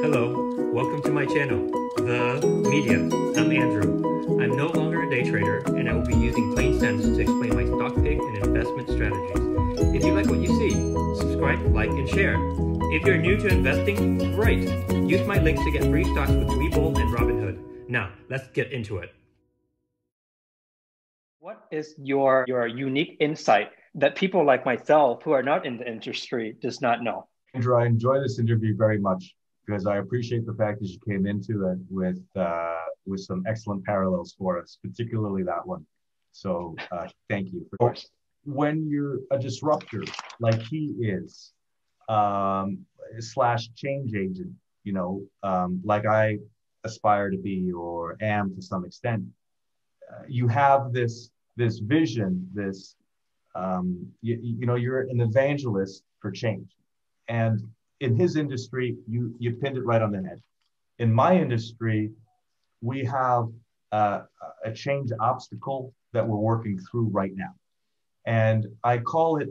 Hello, welcome to my channel, The Media. I'm Andrew. I'm no longer a day trader, and I will be using plain sense to explain my stock pick and investment strategies. If you like what you see, subscribe, like, and share. If you're new to investing, great. Use my links to get free stocks with Webull and Robinhood. Now, let's get into it. What is your unique insight that people like myself who are not in the industry does not know? Andrew, I enjoy this interview very much because I appreciate the fact that you came into it with some excellent parallels for us, particularly that one. So thank you. Of course. When you're a disruptor like he is, slash change agent, like I aspire to be or am to some extent, you have this vision, you're an evangelist for change. And in his industry, you pinned it right on the head. In my industry, we have a change obstacle that we're working through right now. And I call it,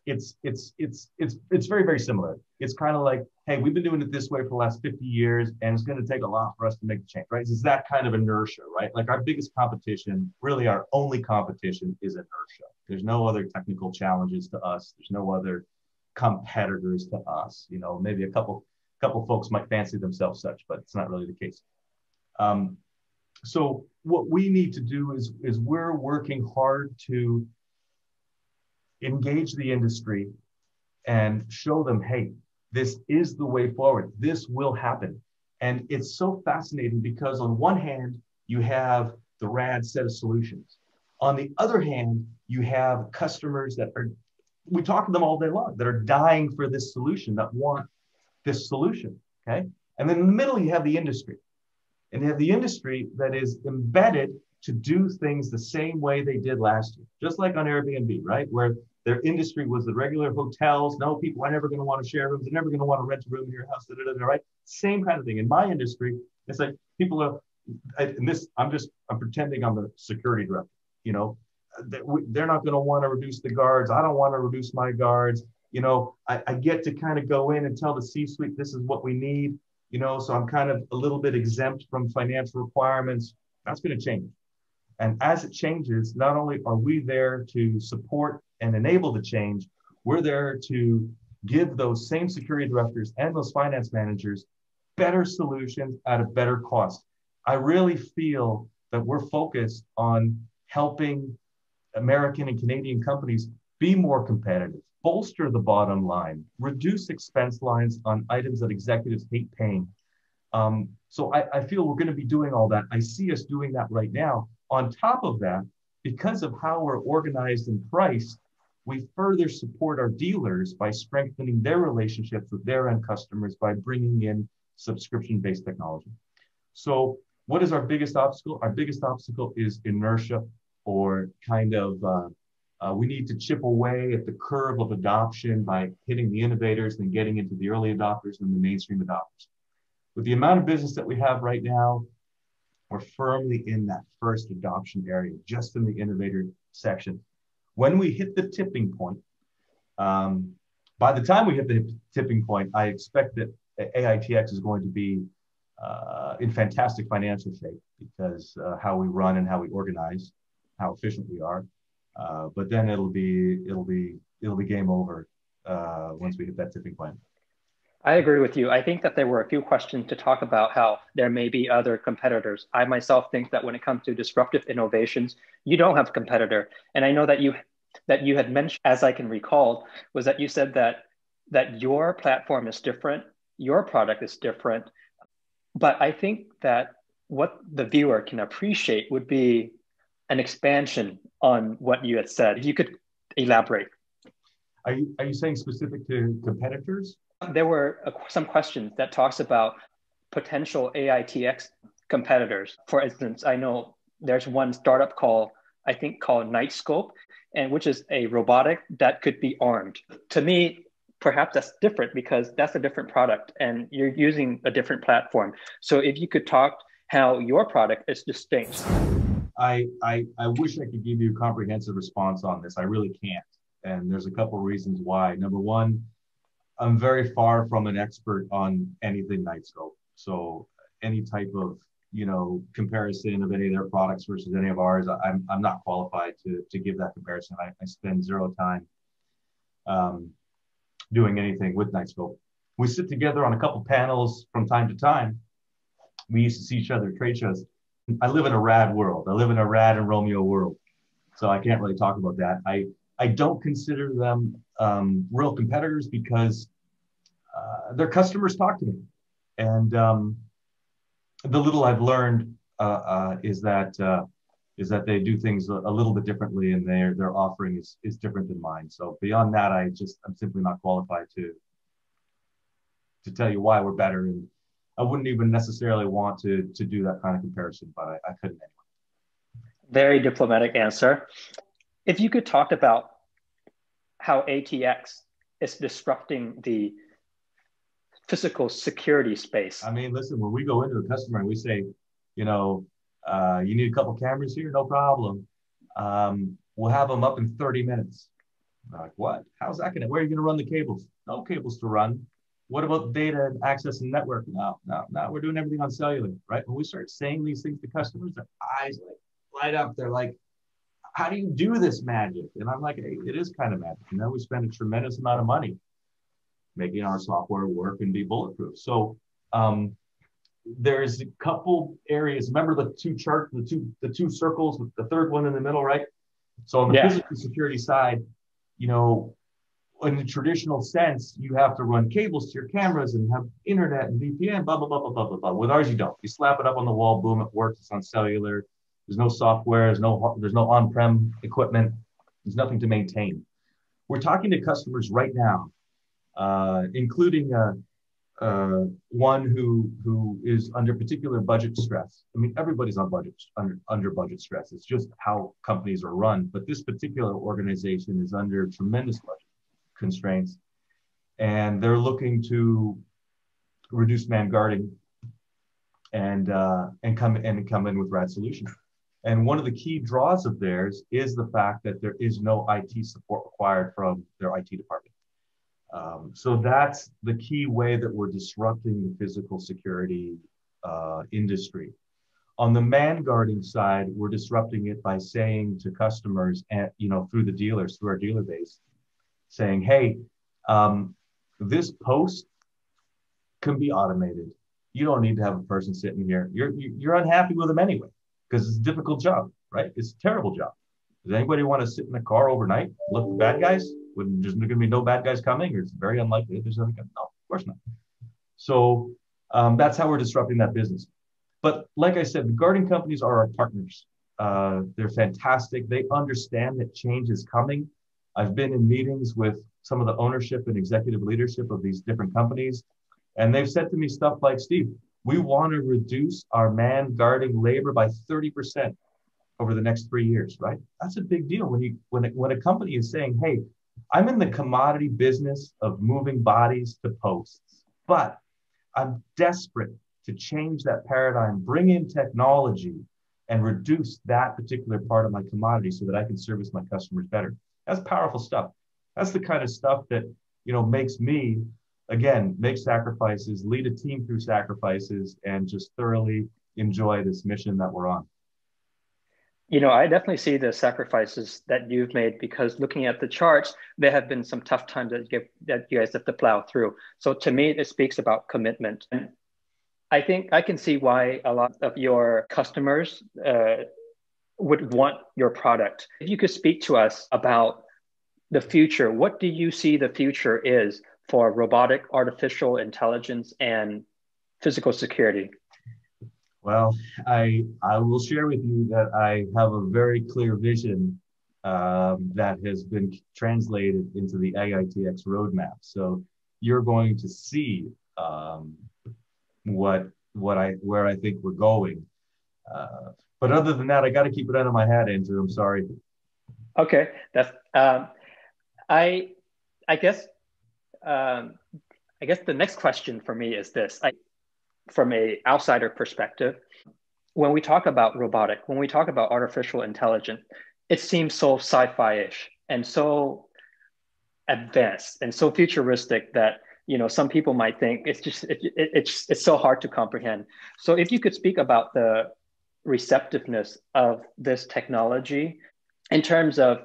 it's very, very similar. It's kind of like, hey, we've been doing it this way for the last 50 years, and it's going to take a lot for us to make the change, right? It's that kind of inertia, right? Like our biggest competition, really our only competition is inertia. There's no other technical challenges to us. There's no other competitors to us. Maybe a couple folks might fancy themselves such, but it's not really the case. So what we need to do is we're working hard to engage the industry and show them, hey, this is the way forward. This will happen. And it's so fascinating because on one hand, you have the rad set of solutions. On the other hand, you have customers that we talk to them all day long, that are dying for this solution, that want this solution, okay? And then in the middle, you have the industry. And you have the industry that is embedded to do things the same way they did last year, just like on Airbnb, right? Where their industry was the regular hotels. No, people are never going to want to share rooms. They're never going to want to rent a room in your house, right? Same kind of thing. In my industry, it's like people are, and this, I'm pretending I'm a security director, they're not going to want to reduce the guards. I don't want to reduce my guards. I get to kind of go in and tell the C-suite, this is what we need, so I'm kind of a little bit exempt from financial requirements. That's going to change. And as it changes, not only are we there to support and enable the change, we're there to give those same security directors and those finance managers better solutions at a better cost. I really feel that we're focused on helping American and Canadian companies be more competitive, bolster the bottom line, reduce expense lines on items that executives hate paying. So I feel we're going to be doing all that. I see us doing that right now. On top of that, because of how we're organized and priced, we further support our dealers by strengthening their relationships with their end customers by bringing in subscription-based technology. So what is our biggest obstacle? Our biggest obstacle is inertia, or kind of, we need to chip away at the curve of adoption by hitting the innovators and getting into the early adopters and the mainstream adopters. With the amount of business that we have right now, we're firmly in that first adoption area, just in the innovator section. When we hit the tipping point, by the time we hit the tipping point, I expect that AITX is going to be in fantastic financial shape because how we run and how we organize, how efficient we are. But then it'll be game over once we hit that tipping point. I agree with you. I think that there were a few questions to talk about how there may be other competitors. I myself think that when it comes to disruptive innovations, you don't have a competitor. And I know that you had mentioned, as I can recall, was that you said that your platform is different, your product is different. But I think that what the viewer can appreciate would be an expansion on what you had said. If you could elaborate. Are you saying specific to competitors? There were some questions that talks about potential AITX competitors. For instance, I know there's one startup called Nightscope, and which is a robotic that could be armed. To me, perhaps that's different because that's a different product and you're using a different platform. So if you could talk how your product is distinct. I wish I could give you a comprehensive response on this. I really can't. And there's a couple of reasons why. Number one, I'm very far from an expert on anything Nightscope. So any type of, comparison of any of their products versus any of ours, I'm not qualified to give that comparison. I spend zero time doing anything with Nightscope. We sit together on a couple panels from time to time. We used to see each other at trade shows. I live in a rad world. I live in a rad and Romeo world. So I can't really talk about that. I don't consider them real competitors because their customers talk to me. And the little I've learned is that they do things a little bit differently, and their offering is different than mine. So beyond that, I'm simply not qualified to tell you why we're better. And I wouldn't even necessarily want to do that kind of comparison, but I couldn't anyway. Very diplomatic answer. If you could talk about how ATX is disrupting the physical security space. I mean, listen, when we go into a customer and we say, you need a couple cameras here, no problem. We'll have them up in 30 minutes. I'm like, what? How's that where are you gonna run the cables? No cables to run. What about data and access and network? No, we're doing everything on cellular, right? When we start saying these things to customers, their eyes light up. They're like, how do you do this magic? And I'm like, hey, it is kind of magic. We spend a tremendous amount of money making our software work and be bulletproof. So there's a couple areas. Remember the two charts, the two circles with the third one in the middle, right? So on the physical security side, in the traditional sense, you have to run cables to your cameras and have internet and VPN, blah, blah, blah, blah, blah, blah, blah. With ours, you don't. You slap it up on the wall, boom, it works. It's on cellular. There's no software. There's no on-prem equipment. There's nothing to maintain. We're talking to customers right now, including one who is under particular budget stress. I mean, everybody's on under budget stress. It's just how companies are run. But this particular organization is under tremendous budget constraints, and they're looking to reduce man guarding and come in with rad solutions. And one of the key draws of theirs is the fact that there is no IT support required from their IT department. So that's the key way that we're disrupting the physical security industry. On the man guarding side, we're disrupting it by saying to customers, and through the dealers, through our dealer base, saying, hey, this post can be automated. You don't need to have a person sitting here. You're unhappy with them anyway, because it's a difficult job, right? It's a terrible job. Does anybody want to sit in a car overnight, look for bad guys when there's going to be no bad guys coming, or it's very unlikely that there's nothing coming? No, of course not. So that's how we're disrupting that business. But like I said, the guarding companies are our partners. They're fantastic. They understand that change is coming. I've been in meetings with some of the ownership and executive leadership of these different companies, and they've said to me stuff like, Steve, we want to reduce our man guarding labor by 30% over the next 3 years, right? That's a big deal when a company is saying, hey, I'm in the commodity business of moving bodies to posts, but I'm desperate to change that paradigm, bring in technology, and reduce that particular part of my commodity so that I can service my customers better. That's powerful stuff. That's the kind of stuff that, makes me, again, make sacrifices, lead a team through sacrifices, and just thoroughly enjoy this mission that we're on. I definitely see the sacrifices that you've made, because looking at the charts, there have been some tough times that you guys have to plow through. So to me, it speaks about commitment. And I think I can see why a lot of your customers would want your product. If you could speak to us about the future, what do you see the future is for robotic, artificial intelligence, and physical security? Well, I will share with you that I have a very clear vision that has been translated into the AITX roadmap. So you're going to see where I think we're going. But other than that, I got to keep it under my hat, Andrew. I'm sorry. Okay, that's I guess the next question for me is this. From an outsider perspective, when we talk about robotic, when we talk about artificial intelligence, it seems so sci-fi-ish and so advanced and so futuristic that some people might think it's so hard to comprehend. So if you could speak about the receptiveness of this technology in terms of,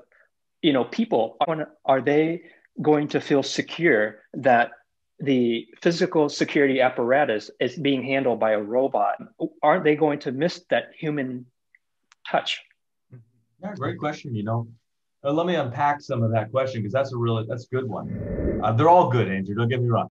people, are they going to feel secure that the physical security apparatus is being handled by a robot? Aren't they going to miss that human touch? Yeah, great question. Let me unpack some of that question, because that's a good one. They're all good, Andrew. Don't get me wrong.